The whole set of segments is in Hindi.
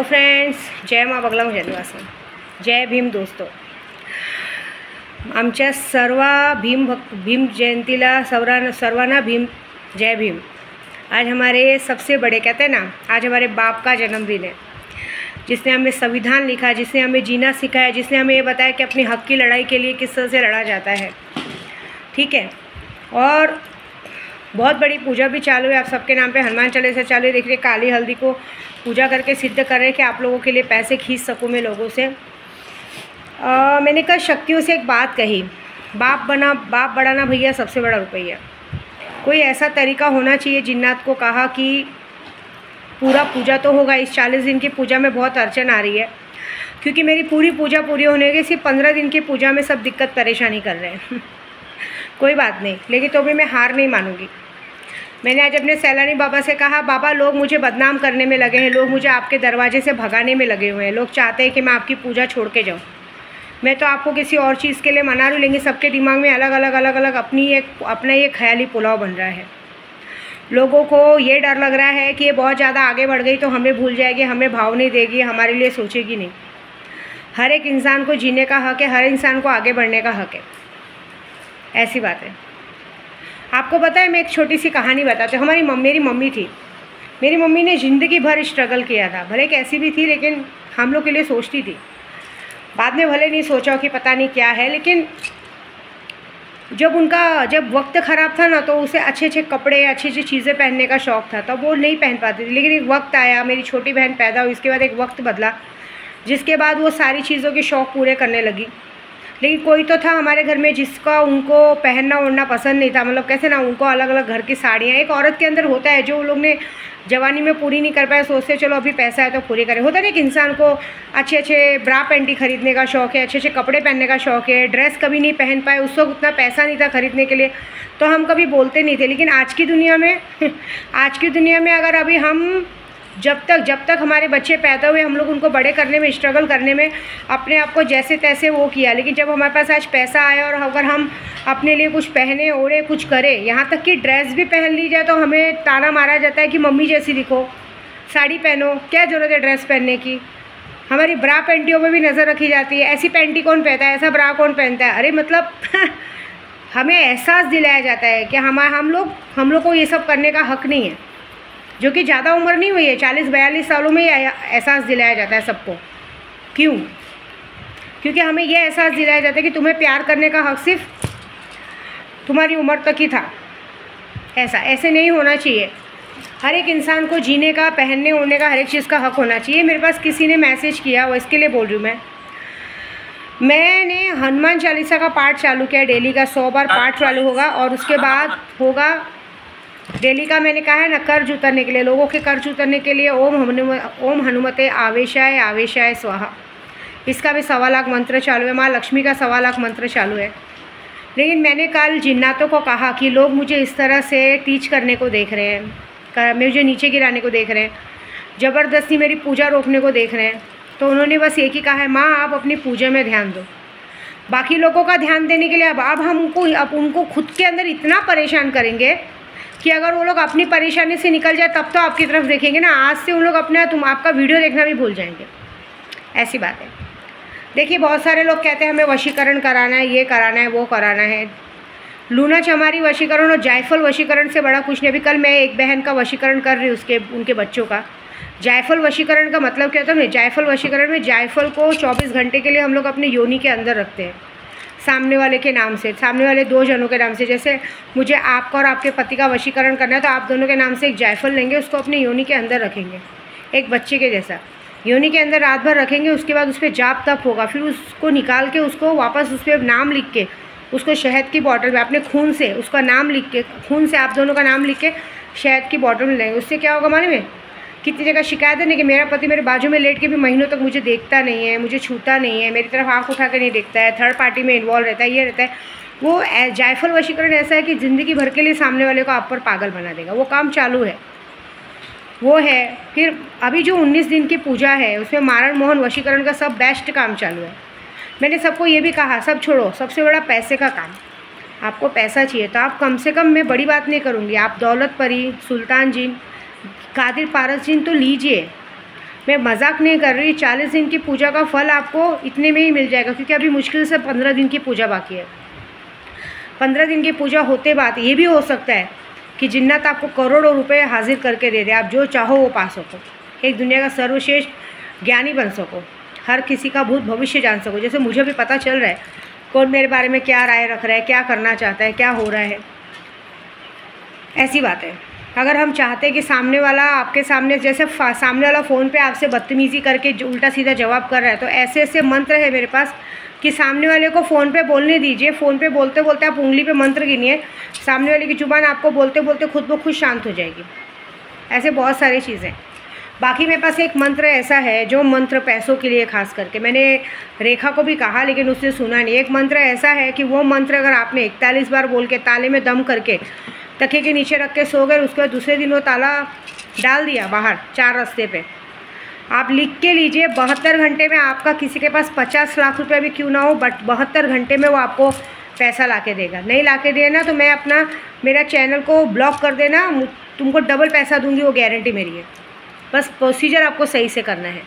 तो फ्रेंड्स, जय मा बगला जन्मासन, जय भीम दोस्तों। आमच्या भीम जयंतीला सर्वांना भीम जय भीम। आज हमारे सबसे बड़े कहते हैं ना, आज हमारे बाप का जन्मदिन है, जिसने हमें संविधान लिखा, जिसने हमें जीना सिखाया, जिसने हमें ये बताया कि अपनी हक की लड़ाई के लिए किस तरह से लड़ा जाता है। ठीक है, और बहुत बड़ी पूजा भी चालू है। आप सबके नाम पे हनुमान चालीसा चालू है। देखिए, काली हल्दी को पूजा करके सिद्ध कर रहे हैं कि आप लोगों के लिए पैसे खींच सकूँ मैं लोगों से। मैंने कल शक्तियों से एक बात कही, बाप बढ़ाना भैया सबसे बड़ा रुपया। कोई ऐसा तरीका होना चाहिए। जिन्नात को कहा कि पूरा पूजा तो होगा, इस 40 दिन की पूजा में बहुत अड़चन आ रही है, क्योंकि मेरी पूरी पूजा पूरी होने के सिर्फ 15 दिन की पूजा में सब दिक्कत परेशानी कर रहे हैं। कोई बात नहीं, लेकिन तो भी मैं हार नहीं मानूंगी। मैंने आज अपने सैलानी बाबा से कहा, बाबा लोग मुझे बदनाम करने में लगे हैं, लोग मुझे आपके दरवाजे से भगाने में लगे हुए हैं, लोग चाहते हैं कि मैं आपकी पूजा छोड़ के जाऊँ। मैं तो आपको किसी और चीज़ के लिए मना रही हूँ, लेकिन सबके दिमाग में अलग अलग अपना ये ख्याली पुलाव बन रहा है। लोगों को ये डर लग रहा है कि ये बहुत ज़्यादा आगे बढ़ गई तो हमें भूल जाएगी, हमें भाव नहीं देगी, हमारे लिए सोचेगी नहीं। हर एक इंसान को जीने का हक है, हर इंसान को आगे बढ़ने का हक है। ऐसी बात है। आपको पता है, मैं एक छोटी सी कहानी बताती हूँ। मेरी मम्मी थी। मेरी मम्मी ने ज़िंदगी भर स्ट्रगल किया था, भले कैसी भी थी, लेकिन हम लोग के लिए सोचती थी। बाद में भले नहीं सोचा कि पता नहीं क्या है, लेकिन जब वक्त ख़राब था ना, तो उसे अच्छे अच्छे कपड़े, अच्छी अच्छी चीज़ें पहनने का शौक़ था, तब वो नहीं पहन पाती थी। लेकिन एक वक्त आया, मेरी छोटी बहन पैदा हुई, इसके बाद एक वक्त बदला, जिसके बाद वो सारी चीज़ों के शौक़ पूरे करने लगी। लेकिन कोई तो था हमारे घर में जिसका उनको पहनना ओढ़ना पसंद नहीं था। मतलब कैसे ना, उनको अलग अलग घर की साड़ियाँ, एक औरत के अंदर होता है जो लोग ने जवानी में पूरी नहीं कर पाए, सोचते चलो अभी पैसा है तो पूरी करें। होता नहीं कि इंसान को अच्छे अच्छे ब्रा पैंटी खरीदने का शौक़ है, अच्छे अच्छे कपड़े पहनने का शौक़ है। ड्रेस कभी नहीं पहन पाए, उस वक्त उतना पैसा नहीं था खरीदने के लिए, तो हम कभी बोलते नहीं थे। लेकिन आज की दुनिया में अगर अभी हम जब तक हमारे बच्चे पैदा हुए, हम लोग उनको बड़े करने में, स्ट्रगल करने में अपने आप को जैसे तैसे वो किया, लेकिन जब हमारे पास आज पैसा आया और अगर हम अपने लिए कुछ पहने ओढ़े, कुछ करें, यहाँ तक कि ड्रेस भी पहन ली जाए तो हमें ताना मारा जाता है कि मम्मी जैसी दिखो, साड़ी पहनो, क्या ज़रूरत है ड्रेस पहनने की। हमारी ब्रा पैंटियों में भी नज़र रखी जाती है, ऐसी पैंटी कौन पहनता है, ऐसा ब्रा कौन पहनता है। अरे मतलब हमें एहसास दिलाया जाता है कि हम लोग को ये सब करने का हक़ नहीं है, जो कि ज़्यादा उम्र नहीं हुई है, 40-42 सालों में ही एहसास दिलाया जाता है सबको। क्यों? क्योंकि हमें यह एहसास दिलाया जाता है कि तुम्हें प्यार करने का हक़ सिर्फ तुम्हारी उम्र तक ही था। ऐसे नहीं होना चाहिए। हर एक इंसान को जीने का, पहनने ओढ़ने का, हर एक चीज़ का हक़ होना चाहिए। मेरे पास किसी ने मैसेज किया, वो इसके लिए बोल रही हूँ। मैंने हनुमान चालीसा का पाठ चालू किया, डेली का 100 बार पाठ चालू होगा, और उसके बाद होगा डेली का, मैंने कहा है ना, कर्ज उतरने के लिए, लोगों के कर्ज उतरने के लिए ओम हनुमते आवेशाय आवेशाय स्वाहा। इसका भी 1.25 लाख मंत्र चालू है। माँ लक्ष्मी का 1.25 लाख मंत्र चालू है। लेकिन मैंने कल जिन्नातों को कहा कि लोग मुझे इस तरह से टीच करने को देख रहे हैं, मुझे नीचे गिराने को देख रहे हैं, ज़बरदस्ती मेरी पूजा रोकने को देख रहे हैं, तो उन्होंने बस एक ही कहा है, माँ आप अपनी पूजा में ध्यान दो। बाकी लोगों का ध्यान देने के लिए अब उनको खुद के अंदर इतना परेशान करेंगे कि अगर वो लोग अपनी परेशानी से निकल जाए तब तो आपकी तरफ देखेंगे ना। आज से उन लोग आपका वीडियो देखना भी भूल जाएंगे। ऐसी बात है। देखिए, बहुत सारे लोग कहते हैं हमें वशीकरण कराना है, ये कराना है, वो कराना है। लूना चमारी वशीकरण और जायफल वशीकरण से बड़ा कुछ नहीं। अभी कल मैं एक बहन का वशीकरण कर रही हूँ, उनके बच्चों का। जायफल वशीकरण का मतलब क्या होता है? जायफल वशीकरण में जायफल को 24 घंटे के लिए हम लोग अपने योनि के अंदर रखते हैं, सामने वाले के नाम से, सामने वाले 2 जनों के नाम से। जैसे मुझे आपका और आपके पति का वशीकरण करना है, तो आप दोनों के नाम से एक जायफल लेंगे, उसको अपने योनि के अंदर रखेंगे, एक बच्चे के जैसा योनि के अंदर रात भर रखेंगे। उसके बाद उस पर जाप तप होगा, फिर उसको निकाल के उसको वापस उस पर नाम लिख के, उसको शहद की बॉटल में अपने खून से उसका नाम लिख के, खून से आप दोनों का नाम लिख के शहद की बॉटल में लेंगे। उससे क्या होगा मालूम है? कितनी जगह शिकायत है ना कि मेरा पति मेरे बाजू में लेट के भी महीनों तक मुझे देखता नहीं है, मुझे छूता नहीं है, मेरी तरफ आँख उठा के नहीं देखता है, थर्ड पार्टी में इन्वॉल्व रहता है, ये रहता है। वो जायफल वशीकरण ऐसा है कि ज़िंदगी भर के लिए सामने वाले को आप पर पागल बना देगा। वो काम चालू है, वो है। फिर अभी जो 19 दिन की पूजा है, उसमें मारण मोहन वशीकरण का सब बेस्ट काम चालू है। मैंने सबको ये भी कहा, सब छोड़ो, सबसे बड़ा पैसे का काम। आपको पैसा चाहिए तो आप कम से कम, मैं बड़ी बात नहीं करूँगी, आप दौलत परी, सुल्तान जिन, कादिर पारस जिन तो लीजिए, मैं मजाक नहीं कर रही, 40 दिन की पूजा का फल आपको इतने में ही मिल जाएगा, क्योंकि अभी मुश्किल से 15 दिन की पूजा बाकी है। 15 दिन की पूजा होते बाद ये भी हो सकता है कि जिन्नत आपको करोड़ों रुपए हाजिर करके दे दे, आप जो चाहो वो पा सको, एक दुनिया का सर्वश्रेष्ठ ज्ञानी बन सको, हर किसी का भूत भविष्य जान सको। जैसे मुझे भी पता चल रहा है कौन मेरे बारे में क्या राय रख रहा है, क्या करना चाहता है, क्या हो रहा है। ऐसी बात है। अगर हम चाहते हैं कि सामने वाला आपके सामने, जैसे सामने वाला फ़ोन पे आपसे बदतमीज़ी करके उल्टा सीधा जवाब कर रहा है, तो ऐसे ऐसे मंत्र है मेरे पास कि सामने वाले को फ़ोन पे बोलने दीजिए। फ़ोन पे बोलते बोलते आप उंगली पे मंत्र गिनिए, सामने वाले की ज़ुबान आपको बोलते बोलते खुद ब खुद शांत हो जाएगी। ऐसे बहुत सारी चीज़ें। बाकी मेरे पास एक मंत्र ऐसा है जो मंत्र पैसों के लिए खास करके, मैंने रेखा को भी कहा लेकिन उसने सुना नहीं। एक मंत्र ऐसा है कि वो मंत्र अगर आपने 41 बार बोल के ताले में दम करके तकिए के नीचे रख के सो गए, उसके बाद दूसरे दिन वो ताला डाल दिया बाहर 4 रास्ते पे, आप लिख के लीजिए 72 घंटे में आपका, किसी के पास 50 लाख रुपये भी क्यों ना हो, बट 72 घंटे में वो आपको पैसा ला के देगा। नहीं ला के देना तो मैं मेरा चैनल को ब्लॉक कर देना, तुमको डबल पैसा दूंगी, वो गारंटी मेरी है। बस प्रोसीजर आपको सही से करना है।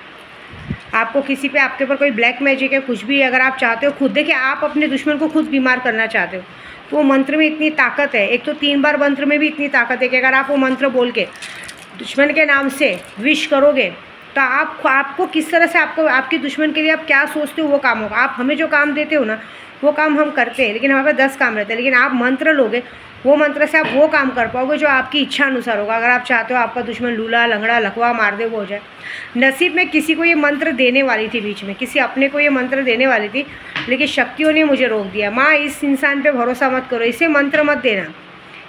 आपको किसी पे आपके ऊपर कोई ब्लैक मैजिक है, कुछ भी अगर आप चाहते हो, खुद देखिए आप अपने दुश्मन को खुद बीमार करना चाहते हो तो वो मंत्र में इतनी ताकत है। एक तो 3 बार मंत्र में भी इतनी ताकत है कि अगर आप वो मंत्र बोल के दुश्मन के नाम से विश करोगे तो आपको किस तरह से आपके दुश्मन के लिए आप क्या सोचते हो वो काम होगा। आप हमें जो काम देते हो ना वो काम हम करते हैं, लेकिन हमारे पास 10 काम रहते हैं, लेकिन आप मंत्र लोगे, वो मंत्र से आप वो काम कर पाओगे जो आपकी इच्छा अनुसार होगा। अगर आप चाहते हो आपका दुश्मन लूला लंगड़ा लकवा मार दे, वो हो जाए। नसीब में किसी को ये मंत्र देने वाली थी, बीच में किसी अपने को ये मंत्र देने वाली थी, लेकिन शक्तियों ने मुझे रोक दिया। माँ, इस इंसान पे भरोसा मत करो, इसे मंत्र मत देना,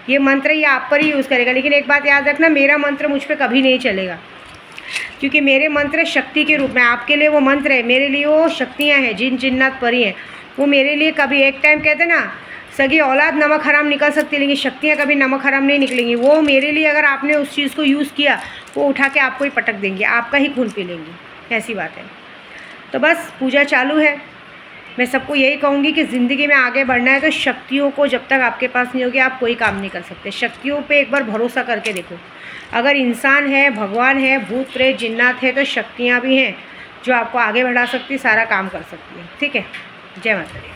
ये मंत्र ये आप पर ही यूज़ करेगा। लेकिन एक बात याद रखना, मेरा मंत्र मुझ पर कभी नहीं चलेगा, क्योंकि मेरे मंत्र शक्ति के रूप में, आपके लिए वो मंत्र है, मेरे लिए वो शक्तियाँ हैं, जिन जिन्नात परी हैं, वो मेरे लिए कभी, एक टाइम कहते ना सगी औलाद नमक हराम निकल सकती है, लेकिन शक्तियाँ कभी नमक हराम नहीं निकलेंगी। वो मेरे लिए अगर आपने उस चीज़ को यूज़ किया, वो उठा के आपको ही पटक देंगे, आपका ही खून पी लेंगी। ऐसी बात है। तो बस पूजा चालू है। मैं सबको यही कहूँगी कि ज़िंदगी में आगे बढ़ना है तो शक्तियों को जब तक आपके पास नहीं होगी आप कोई काम नहीं कर सकते। शक्तियों पे एक बार भरोसा करके देखो। अगर इंसान है, भगवान है, भूत प्रेत जिन्नात है, तो शक्तियाँ भी हैं जो आपको आगे बढ़ा सकती, सारा काम कर सकती है। ठीक है। जय माता दी।